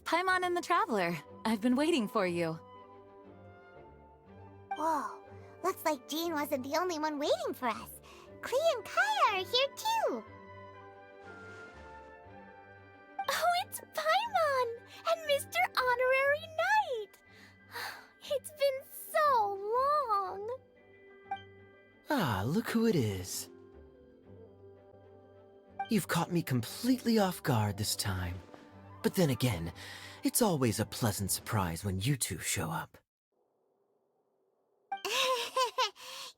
Paimon and the Traveler. I've been waiting for you. Whoa, looks like Jean wasn't the only one waiting for us. Klee and Kaya are here too. Oh, it's Paimon and Mr. Honorary Knight. It's been so long. Ah, look who it is. You've caught me completely off guard this time. But then again, it's always a pleasant surprise when you two show up.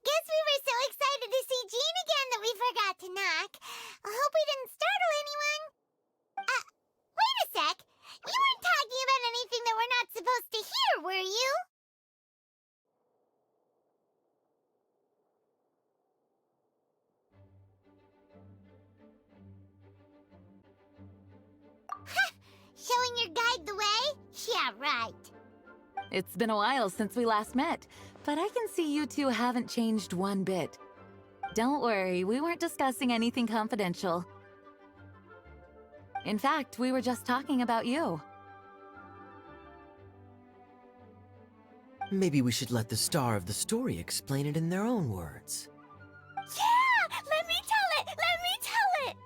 Guess we were so excited to see Jean again that we forgot to knock. I hope we didn't startle anyone. Wait a sec. You weren't talking about anything that we're not supposed to hear, were you? Showing your guide the way? Yeah, right. It's been a while since we last met, but I can see you two haven't changed one bit. Don't worry, we weren't discussing anything confidential. In fact, we were just talking about you. Maybe we should let the star of the story explain it in their own words. Yeah! Let me tell it! Let me tell it!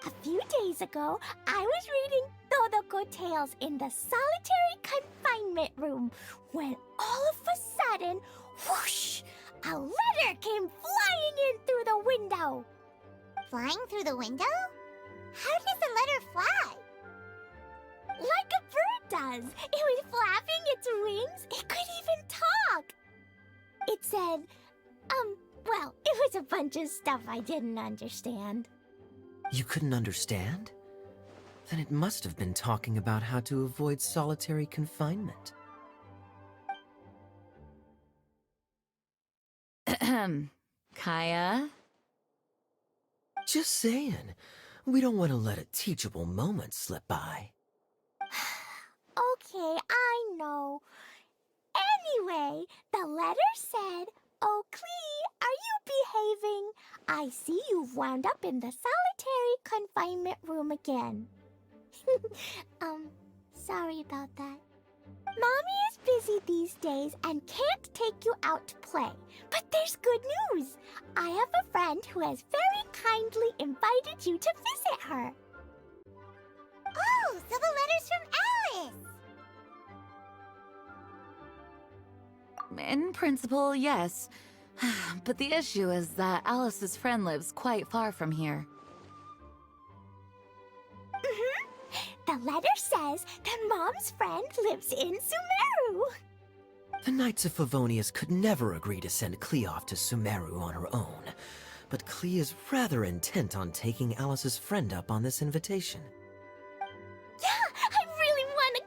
A few days ago, I was reading Todoko Tales in the solitary confinement room when all of a sudden, whoosh! A letter came flying in through the window. Flying through the window? How does a letter fly? Like a bird does. It was flapping its wings. It could even talk. It said, well, it was a bunch of stuff I didn't understand. You couldn't understand? Then it must have been talking about how to avoid solitary confinement. Kaya? Just saying. We don't want to let a teachable moment slip by. Okay, I know. Anyway, the letter said, "Oh, Klee, are you behaving? I see you've wound up in the solitary confinement room again." Sorry about that. Mommy is busy these days and can't take you out to play. But there's good news. I have a friend who has very kindly invited you to visit her. Oh, so the letter's from Alice. In principle, yes. But the issue is that Alice's friend lives quite far from here. The letter says that Mom's friend lives in Sumeru. The Knights of Favonius could never agree to send Klee off to Sumeru on her own, but Klee is rather intent on taking Alice's friend up on this invitation. Yeah, I really want to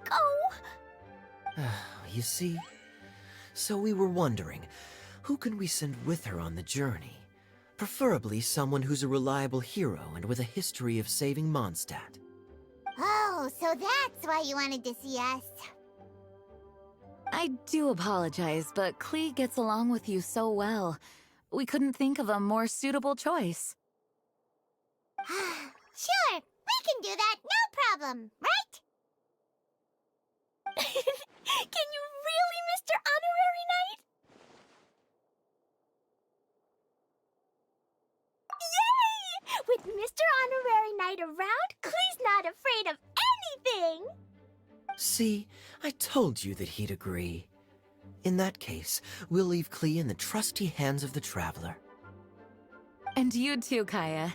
go. You see? So we were wondering, who can we send with her on the journey? Preferably someone who's a reliable hero and with a history of saving Mondstadt. Oh, so that's why you wanted to see us. I do apologize, but Klee gets along with you so well. We couldn't think of a more suitable choice. Sure, we can do that, no problem, right? Can you really, Mr. Honorary Knight? Yay! With Mr. Honorary Knight around, Klee's not afraid of anything! See, I told you that he'd agree. In that case, we'll leave Klee in the trusty hands of the Traveler. And you too, Kaya.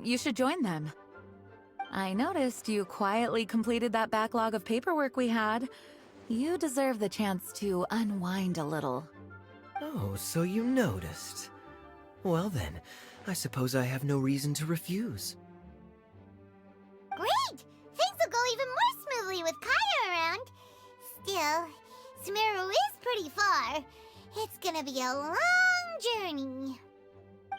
You should join them. I noticed you quietly completed that backlog of paperwork we had. You deserve the chance to unwind a little. Oh, so you noticed. Well then, I suppose I have no reason to refuse. Great! Things will go even more smoothly with Kaya around. Still, Sumeru is pretty far. It's gonna be a long journey.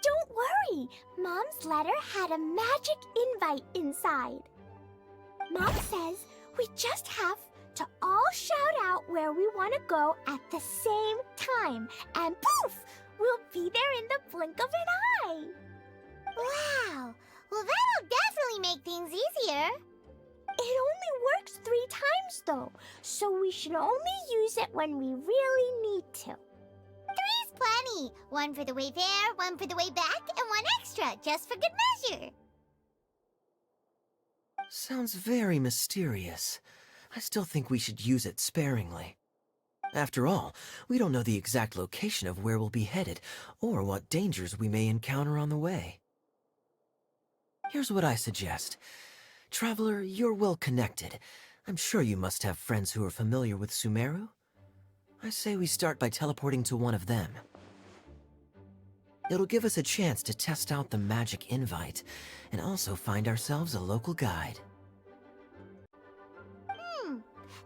Don't worry, Mom's letter had a magic invite inside. Mom says we just have to all shout out where we want to go at the same time, and poof, we'll be there in the blink of an eye. Wow! Well, that'll definitely make things easier. It only works 3 times, though, so we should only use it when we really need to. 3's plenty. One for the way there, one for the way back, and one extra, just for good measure. Sounds very mysterious. I still think we should use it sparingly. After all, we don't know the exact location of where we'll be headed, or what dangers we may encounter on the way. Here's what I suggest. Traveler, you're well connected. I'm sure you must have friends who are familiar with Sumeru. I say we start by teleporting to one of them. It'll give us a chance to test out the magic invite, and also find ourselves a local guide.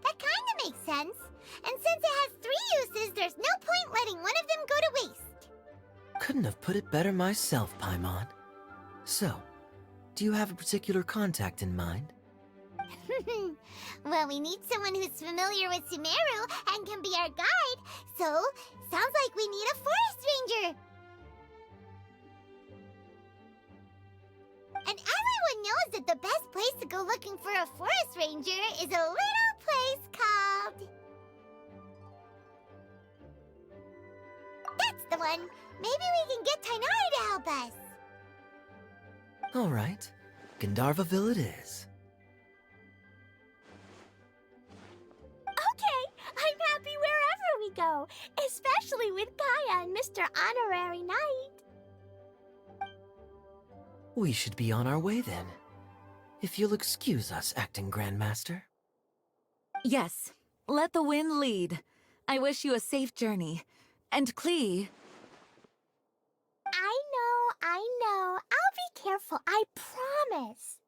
That kinda makes sense. And since it has 3 uses, there's no point letting one of them go to waste. Couldn't have put it better myself, Paimon. So, do you have a particular contact in mind? Well, we need someone who's familiar with Sumeru and can be our guide, so sounds like we need a forest ranger. And everyone knows that the best place to go looking for a forest ranger is a little place called... That's the one! Maybe we can get Tainari to help us. All right, Gandharvaville it is. Okay, I'm happy wherever we go, especially with Kaya and Mr. Honorary Knight. We should be on our way then. If you'll excuse us, Acting Grandmaster. Yes, let the wind lead. I wish you a safe journey. And Klee... I know. I'll be careful, I promise.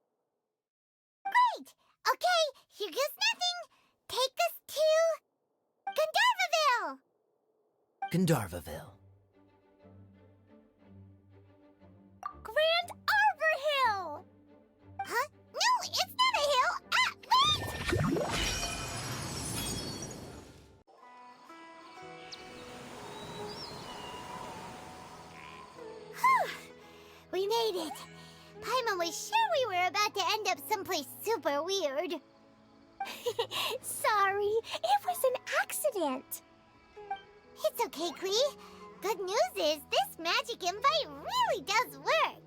Great! Okay, here goes nothing. Take us to... Gandharvaville! Gandharvaville. Grand Arbor Hill! Huh? No, it's not a hill! Ah, wait! Whew! We made it. Paimon was sure we were about to end up someplace super weird. Sorry, it was an accident. It's okay, Klee. Good news is this magic invite really does work.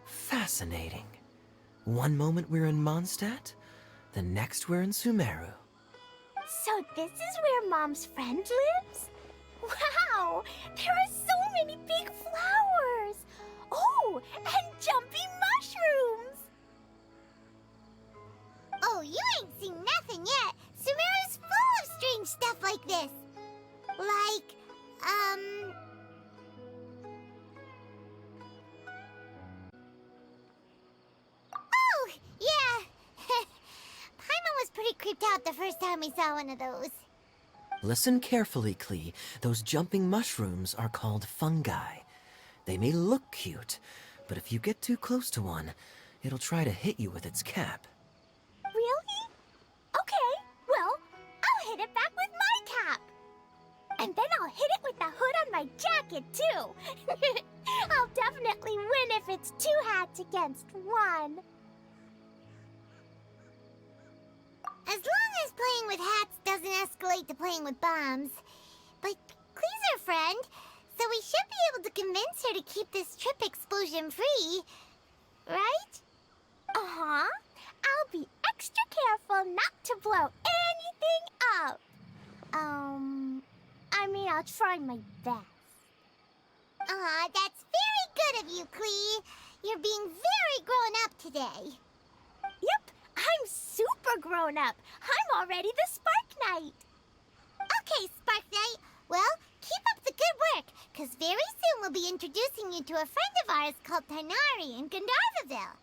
Fascinating. One moment we're in Mondstadt, the next we're in Sumeru. So this is where Mom's friend lives? Wow! There are so many big flowers! Oh, and jumpy mushrooms! Oh, you ain't seen nothing yet. Sumeru's full of strange stuff like this. Like, Oh, yeah. Paimon was pretty creeped out the first time we saw one of those. Listen carefully, Klee. Those jumping mushrooms are called fungi. They may look cute, but if you get too close to one, it'll try to hit you with its cap. Really? Okay, well, I'll hit it back with my cap. And then I'll hit it with the hood on my jacket, too. I'll definitely win if it's 2 hats against 1. As long as playing with hats doesn't escalate to playing with bombs. But Klee's our friend, so we should be able to convince her to keep this trip explosion-free. Right? Uh-huh. I'll be extra careful not to blow anything up. I mean, I'll try my best. Aw, that's very good of you, Klee. You're being very grown up today. Yep, I'm super grown up. I'm already the Spark Knight. Okay, Spark Knight. Well, keep up the good work, because very soon we'll be introducing you to a friend of ours called Tainari in Gandharvaville.